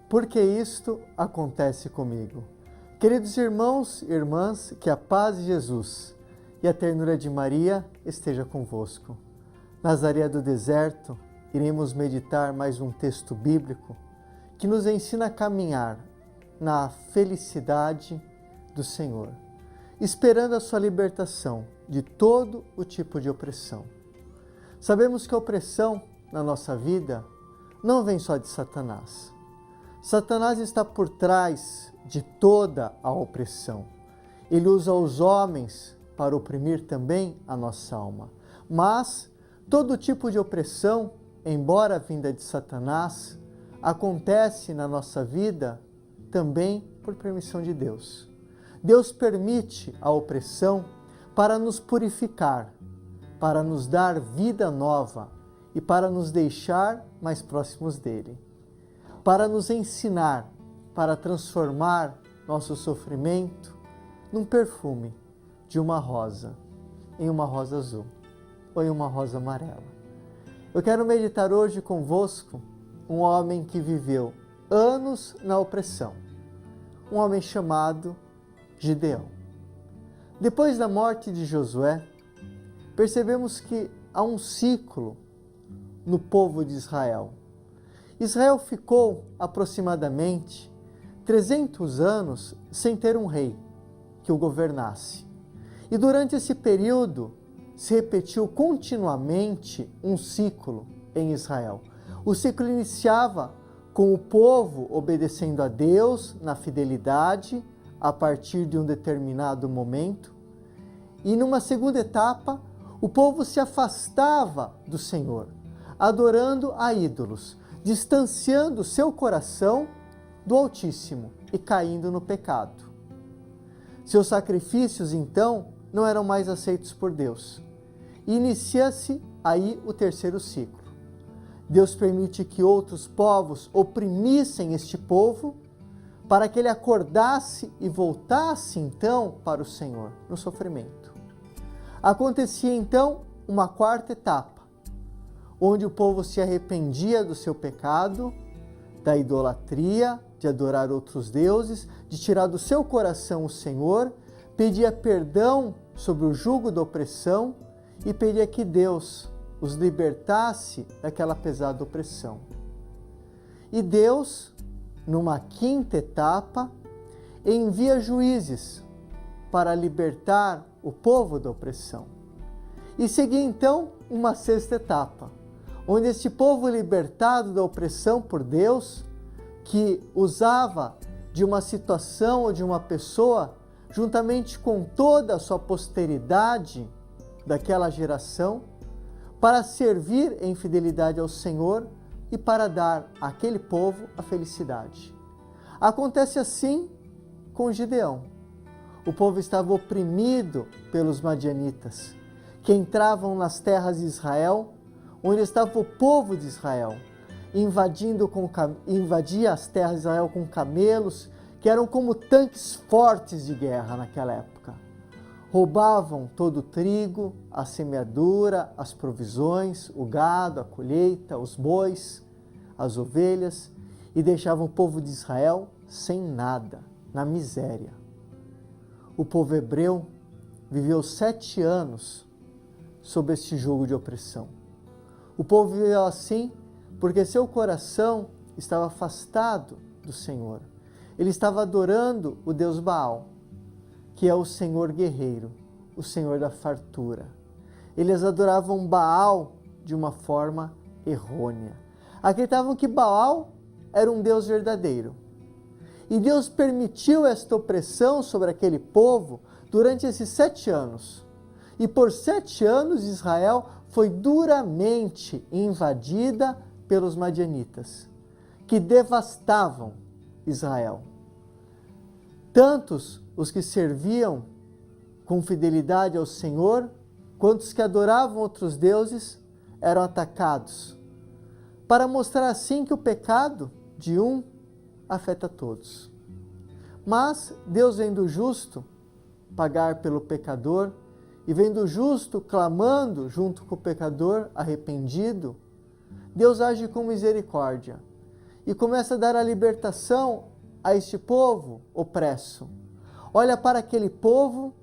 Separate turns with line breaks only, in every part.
Porque isto acontece comigo. Queridos irmãos e irmãs, que a paz de Jesus e a ternura de Maria esteja convosco. Nas areias do deserto, iremos meditar mais um texto bíblico que nos ensina a caminhar na felicidade do Senhor, esperando a sua libertação de todo o tipo de opressão. Sabemos que a opressão na nossa vida não vem só de Satanás. Satanás está por trás de toda a opressão. Ele usa os homens para oprimir também a nossa alma. Mas todo tipo de opressão, embora vinda de Satanás, acontece na nossa vida também por permissão de Deus. Deus permite a opressão para nos purificar, para nos dar vida nova e para nos deixar mais próximos dele. Para nos ensinar, para transformar nosso sofrimento num perfume de uma rosa, em uma rosa azul ou em uma rosa amarela. Eu quero meditar hoje convosco um homem que viveu anos na opressão, um homem chamado Gideão. Depois da morte de Josué, percebemos que há um ciclo no povo de Israel. Israel ficou aproximadamente 300 anos sem ter um rei que o governasse. E durante esse período se repetiu continuamente um ciclo em Israel. O ciclo iniciava com o povo obedecendo a Deus na fidelidade a partir de um determinado momento. E numa segunda etapa, o povo se afastava do Senhor, adorando a ídolos, distanciando seu coração do Altíssimo e caindo no pecado. Seus sacrifícios, então, não eram mais aceitos por Deus. E inicia-se aí o terceiro ciclo. Deus permite que outros povos oprimissem este povo para que ele acordasse e voltasse, então, para o Senhor, no sofrimento. Acontecia, então, uma quarta etapa, onde o povo se arrependia do seu pecado, da idolatria, de adorar outros deuses, de tirar do seu coração o Senhor, pedia perdão sobre o jugo da opressão e pedia que Deus os libertasse daquela pesada opressão. E Deus, numa quinta etapa, envia juízes para libertar o povo da opressão. E seguia então uma sexta etapa, onde este povo libertado da opressão por Deus, que usava de uma situação ou de uma pessoa, juntamente com toda a sua posteridade daquela geração, para servir em fidelidade ao Senhor e para dar àquele povo a felicidade. Acontece assim com Gideão. O povo estava oprimido pelos madianitas, que entravam nas terras de Israel, onde estava o povo de Israel, invadia as terras de Israel com camelos, que eram como tanques fortes de guerra naquela época. Roubavam todo o trigo, a semeadura, as provisões, o gado, a colheita, os bois, as ovelhas, e deixavam o povo de Israel sem nada, na miséria. O povo hebreu viveu 7 anos sob este jugo de opressão. O povo viveu assim porque seu coração estava afastado do Senhor. Ele estava adorando o Deus Baal, que é o Senhor guerreiro, o Senhor da fartura. Eles adoravam Baal de uma forma errônea. Acreditavam que Baal era um Deus verdadeiro. E Deus permitiu esta opressão sobre aquele povo durante esses 7 anos. E por 7 anos Israel foi duramente invadida pelos madianitas, que devastavam Israel. Tantos os que serviam com fidelidade ao Senhor, quanto os que adoravam outros deuses, eram atacados para mostrar assim que o pecado de um afeta todos. Mas Deus, vendo o justo pagar pelo pecador, e vendo o justo clamando junto com o pecador arrependido, Deus age com misericórdia e começa a dar a libertação a este povo opresso. Olha para aquele povo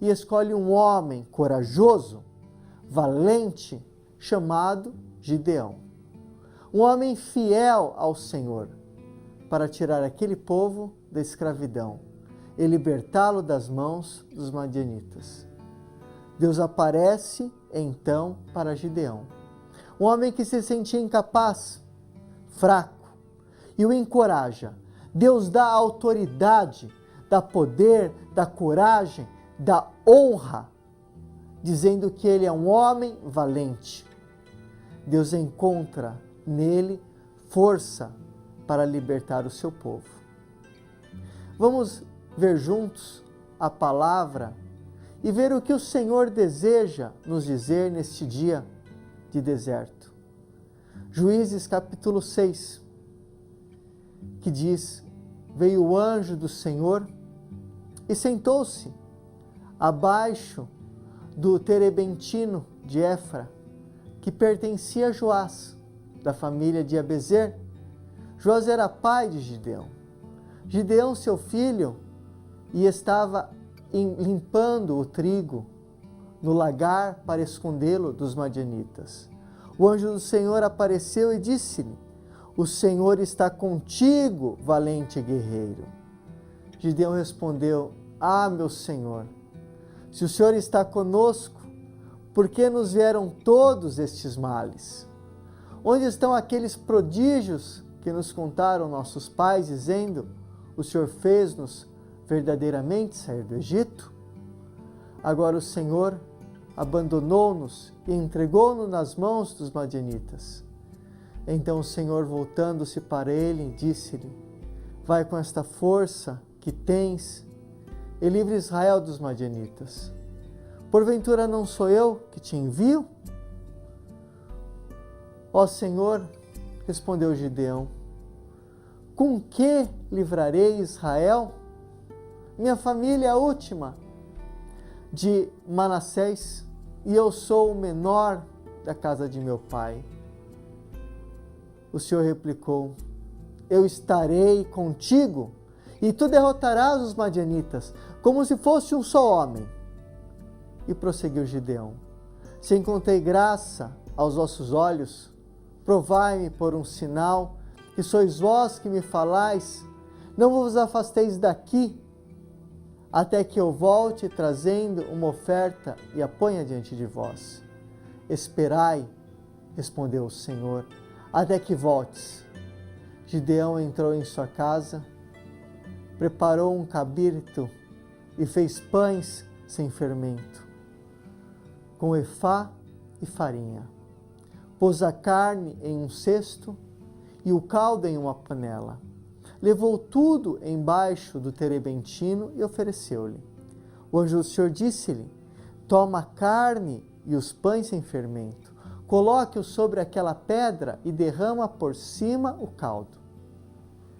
e escolhe um homem corajoso, valente, chamado Gideão. Um homem fiel ao Senhor, para tirar aquele povo da escravidão e libertá-lo das mãos dos madianitas. Deus aparece então para Gideão, um homem que se sentia incapaz, fraco, e o encoraja. Deus dá autoridade, dá poder, dá coragem, dá honra, dizendo que ele é um homem valente. Deus encontra nele força para libertar o seu povo. Vamos ver juntos a palavra e ver o que o Senhor deseja nos dizer neste dia de deserto. Juízes capítulo 6, que diz: veio o anjo do Senhor e sentou-se abaixo do terebentino de Éfra, que pertencia a Joás, da família de Abezer. Joás era pai de Gideão. Gideão, seu filho, e estava limpando o trigo no lagar para escondê-lo dos madianitas. O anjo do Senhor apareceu e disse-lhe: o Senhor está contigo, valente guerreiro. Gideão respondeu: ah, meu Senhor, se o Senhor está conosco, por que nos vieram todos estes males? Onde estão aqueles prodígios que nos contaram nossos pais, dizendo: o Senhor fez-nos verdadeiramente sair do Egito? Agora o Senhor abandonou-nos e entregou-nos nas mãos dos madianitas. Então o Senhor, voltando-se para ele, disse-lhe: vai com esta força que tens e livre Israel dos madianitas. Porventura não sou eu que te envio? Ó Senhor, respondeu Gideão, com que livrarei Israel? Minha família é a última de Manassés e eu sou o menor da casa de meu pai. O Senhor replicou: eu estarei contigo e tu derrotarás os madianitas, como se fosse um só homem. E prosseguiu Gideão: se encontrei graça aos vossos olhos, provai-me por um sinal, que sois vós que me falais, não vos afasteis daqui, até que eu volte trazendo uma oferta e a ponha diante de vós. Esperai, respondeu o Senhor, até que voltes. Gideão entrou em sua casa, preparou um cabrito e fez pães sem fermento, com efá e farinha. Pôs a carne em um cesto e o caldo em uma panela. Levou tudo embaixo do terebentino e ofereceu-lhe. O anjo do Senhor disse-lhe: toma a carne e os pães sem fermento, coloque-os sobre aquela pedra e derrama por cima o caldo.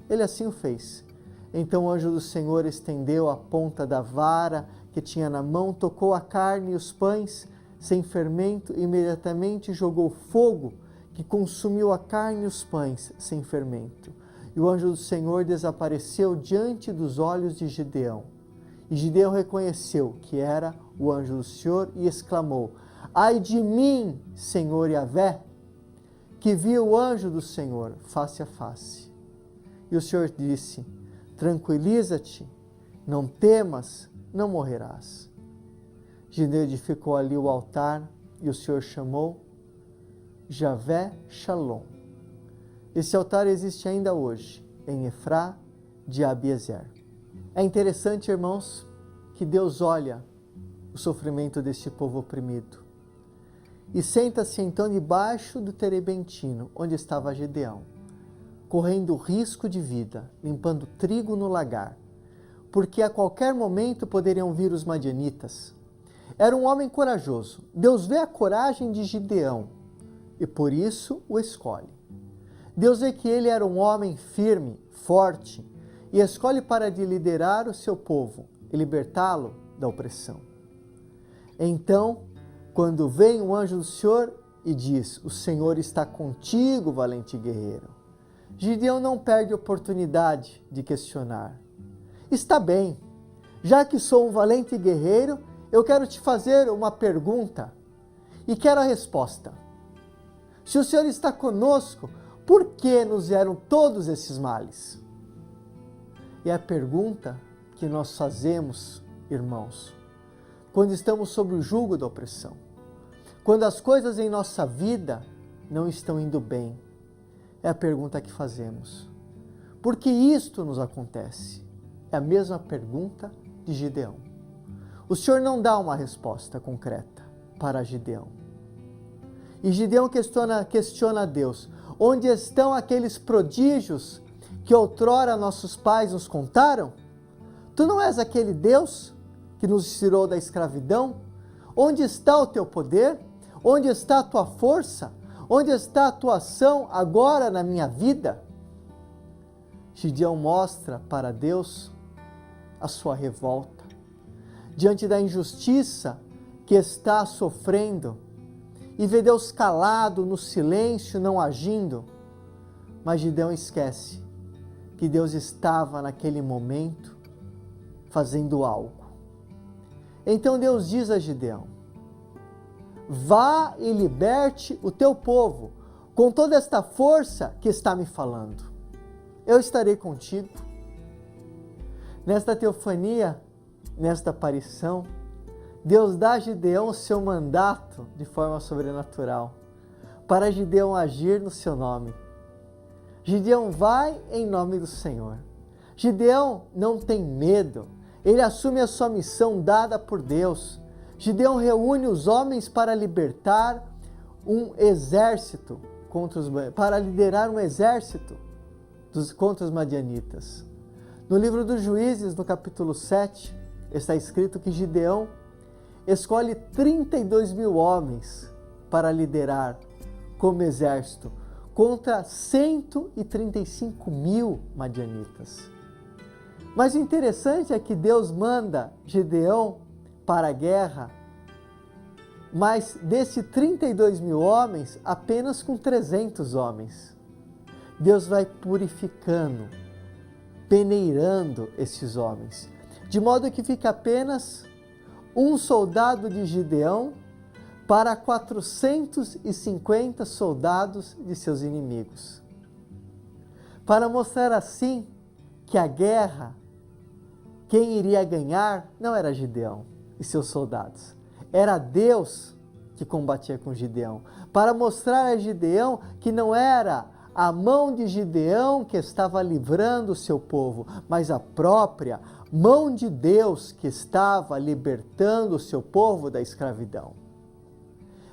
Ele assim o fez. Então o anjo do Senhor estendeu a ponta da vara que tinha na mão, tocou a carne e os pães sem fermento e imediatamente jogou fogo que consumiu a carne e os pães sem fermento. E o anjo do Senhor desapareceu diante dos olhos de Gideão. E Gideão reconheceu que era o anjo do Senhor e exclamou: ai de mim, Senhor Yahvé, que vi o anjo do Senhor face a face. E o Senhor disse: tranquiliza-te, não temas, não morrerás. Gideão edificou ali o altar e o Senhor chamou Javé Shalom. Esse altar existe ainda hoje, em Efrá de Abiezer. É interessante, irmãos, que Deus olha o sofrimento deste povo oprimido e senta-se então debaixo do terebentino, onde estava Gideão, correndo risco de vida, limpando trigo no lagar, porque a qualquer momento poderiam vir os madianitas. Era um homem corajoso. Deus vê a coragem de Gideão e por isso o escolhe. Deus vê que ele era um homem firme, forte, e escolhe para liderar o seu povo e libertá-lo da opressão. Então, quando vem um anjo do Senhor e diz: o Senhor está contigo, valente guerreiro, Gideão não perde a oportunidade de questionar. Está bem, já que sou um valente guerreiro, eu quero te fazer uma pergunta e quero a resposta. Se o Senhor está conosco, por que nos vieram todos esses males? E a pergunta que nós fazemos, irmãos, quando estamos sob o jugo da opressão, quando as coisas em nossa vida não estão indo bem, é a pergunta que fazemos. Por que isto nos acontece? É a mesma pergunta de Gideão. O Senhor não dá uma resposta concreta para Gideão. E Gideão questiona a Deus: onde estão aqueles prodígios que outrora nossos pais nos contaram? Tu não és aquele Deus que nos tirou da escravidão? Onde está o teu poder? Onde está a tua força? Onde está a tua ação agora na minha vida? Gideão mostra para Deus a sua revolta diante da injustiça que está sofrendo e vê Deus calado, no silêncio, não agindo. Mas Gideão esquece que Deus estava naquele momento fazendo algo. Então Deus diz a Gideão: vá e liberte o teu povo com toda esta força que está me falando. Eu estarei contigo. Nesta teofania, nesta aparição, Deus dá a Gideão o seu mandato de forma sobrenatural, para Gideão agir no seu nome. Gideão vai em nome do Senhor. Gideão não tem medo, ele assume a sua missão dada por Deus. Gideão reúne os homens para libertar um exército, para liderar um exército contra os madianitas. No livro dos Juízes, no capítulo 7, está escrito que Gideão escolhe 32 mil homens para liderar como exército contra 135 mil madianitas. Mas o interessante é que Deus manda Gideão para a guerra, mas desses 32 mil homens, apenas com 300 homens. Deus vai purificando, peneirando esses homens, de modo que fica apenas um soldado de Gideão para 450 soldados de seus inimigos. Para mostrar assim que a guerra, quem iria ganhar não era Gideão e seus soldados, era Deus que combatia com Gideão, para mostrar a Gideão que não era a mão de Gideão que estava livrando o seu povo, mas a própria mão de Deus que estava libertando o seu povo da escravidão.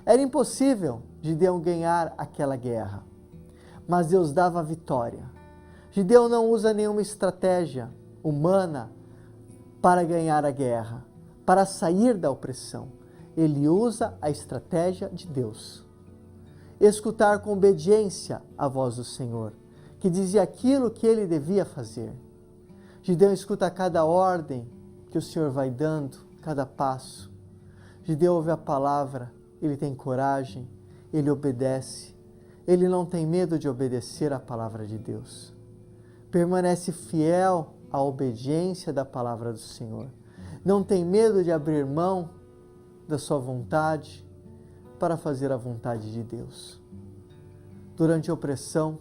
Era impossível Gideão ganhar aquela guerra, mas Deus dava a vitória. Gideão não usa nenhuma estratégia humana para ganhar a guerra, para sair da opressão. Ele usa a estratégia de Deus. Escutar com obediência a voz do Senhor, que dizia aquilo que ele devia fazer. Gideão escuta cada ordem que o Senhor vai dando, cada passo. Gideão ouve a palavra, ele tem coragem, ele obedece. Ele não tem medo de obedecer à palavra de Deus. Permanece fiel à obediência da palavra do Senhor. Não tem medo de abrir mão da sua vontade para fazer a vontade de Deus. Durante a opressão,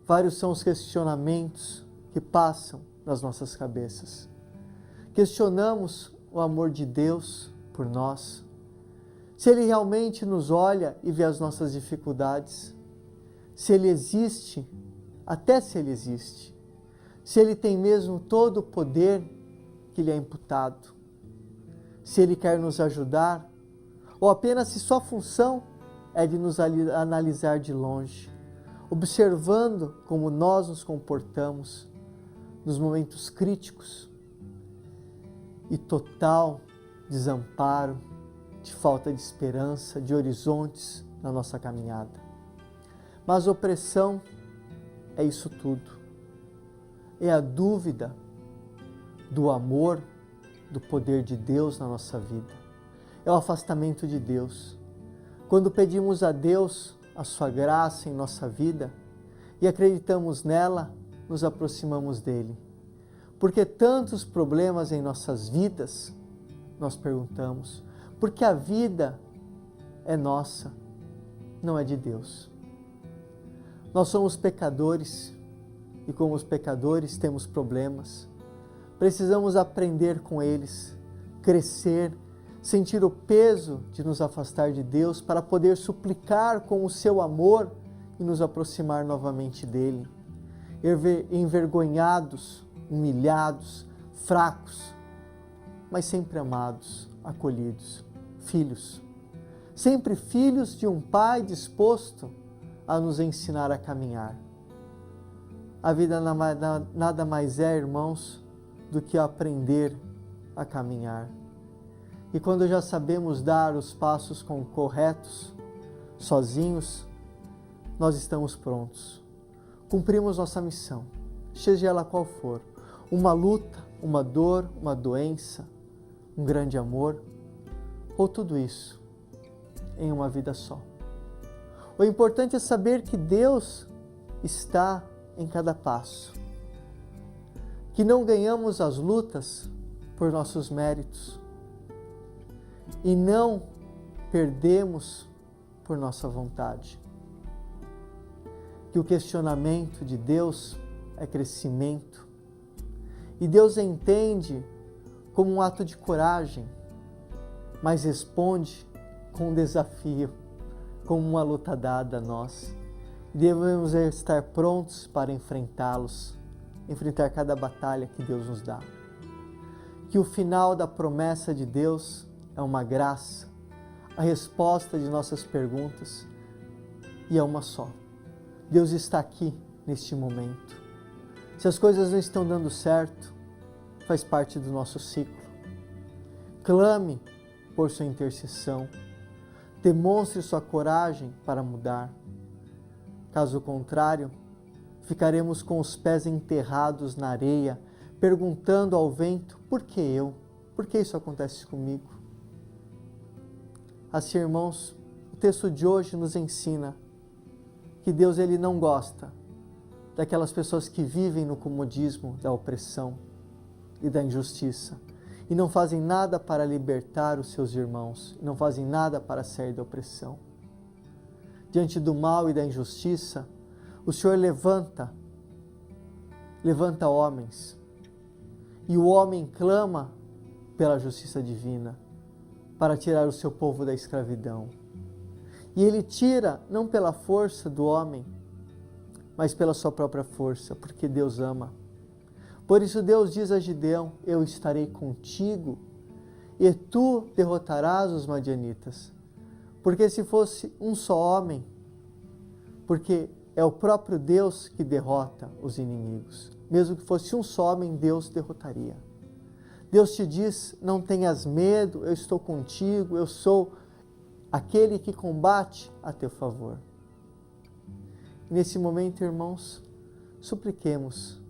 vários são os questionamentos que passam nas nossas cabeças. Questionamos o amor de Deus por nós, se Ele realmente nos olha e vê as nossas dificuldades, se Ele existe, até se Ele existe, se Ele tem mesmo todo o poder que lhe é imputado, se Ele quer nos ajudar, ou apenas se sua função é de nos analisar de longe, observando como nós nos comportamos nos momentos críticos e total desamparo, de falta de esperança, de horizontes na nossa caminhada. Mas a opressão é isso tudo. É a dúvida do amor, do poder de Deus na nossa vida. É o afastamento de Deus. Quando pedimos a Deus a sua graça em nossa vida e acreditamos nela, nos aproximamos dele. Porque tantos problemas em nossas vidas, nós perguntamos, porque a vida é nossa, não é de Deus. Nós somos pecadores e como os pecadores temos problemas. Precisamos aprender com eles, crescer, sentir o peso de nos afastar de Deus para poder suplicar com o seu amor e nos aproximar novamente dele. Envergonhados, humilhados, fracos, mas sempre amados, acolhidos, filhos. Sempre filhos de um Pai disposto a nos ensinar a caminhar. A vida nada mais é, irmãos, do que aprender a caminhar. E quando já sabemos dar os passos corretos, sozinhos, nós estamos prontos. Cumprimos nossa missão, seja ela qual for. Uma luta, uma dor, uma doença, um grande amor, ou tudo isso em uma vida só. O importante é saber que Deus está em cada passo. Que não ganhamos as lutas por nossos méritos e não perdemos por nossa vontade. Que o questionamento de Deus é crescimento e Deus entende como um ato de coragem, mas responde com um desafio, como uma luta dada a nós. Devemos estar prontos para enfrentá-los, enfrentar cada batalha que Deus nos dá. Que o final da promessa de Deus é uma graça, a resposta de nossas perguntas, e é uma só. Deus está aqui neste momento. Se as coisas não estão dando certo, faz parte do nosso ciclo. Clame por sua intercessão. Demonstre sua coragem para mudar. Caso contrário, ficaremos com os pés enterrados na areia, perguntando ao vento, por que eu? Por que isso acontece comigo? Assim, irmãos, o texto de hoje nos ensina que Deus ele não gosta daquelas pessoas que vivem no comodismo da opressão e da injustiça e não fazem nada para libertar os seus irmãos, não fazem nada para sair da opressão. Diante do mal e da injustiça, o Senhor levanta homens, e o homem clama pela justiça divina para tirar o seu povo da escravidão. E ele tira não pela força do homem, mas pela sua própria força, porque Deus ama. Por isso Deus diz a Gideão, eu estarei contigo e tu derrotarás os madianitas. Porque se fosse um só homem, porque é o próprio Deus que derrota os inimigos. Mesmo que fosse um só homem, Deus derrotaria. Deus te diz, não tenhas medo, eu estou contigo, eu sou aquele que combate a teu favor. Nesse momento, irmãos, supliquemos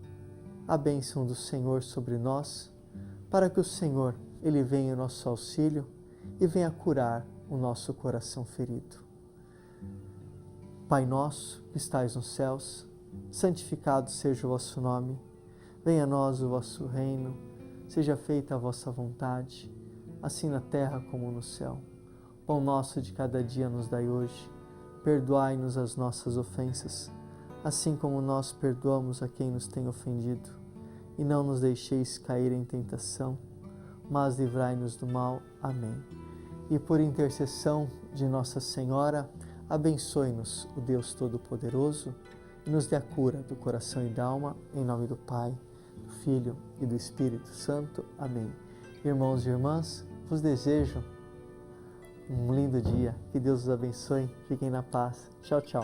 a bênção do Senhor sobre nós, para que o Senhor, Ele venha em nosso auxílio e venha curar o nosso coração ferido. Pai nosso, que estais nos céus, santificado seja o vosso nome. Venha a nós o vosso reino, seja feita a vossa vontade, assim na terra como no céu. Pão nosso de cada dia nos dai hoje. Perdoai-nos as nossas ofensas, assim como nós perdoamos a quem nos tem ofendido. E não nos deixeis cair em tentação, mas livrai-nos do mal. Amém. E por intercessão de Nossa Senhora, abençoe-nos o Deus Todo-Poderoso e nos dê a cura do coração e da alma, em nome do Pai, do Filho e do Espírito Santo. Amém. Irmãos e irmãs, vos desejo um lindo dia. Que Deus os abençoe. Fiquem na paz. Tchau, tchau.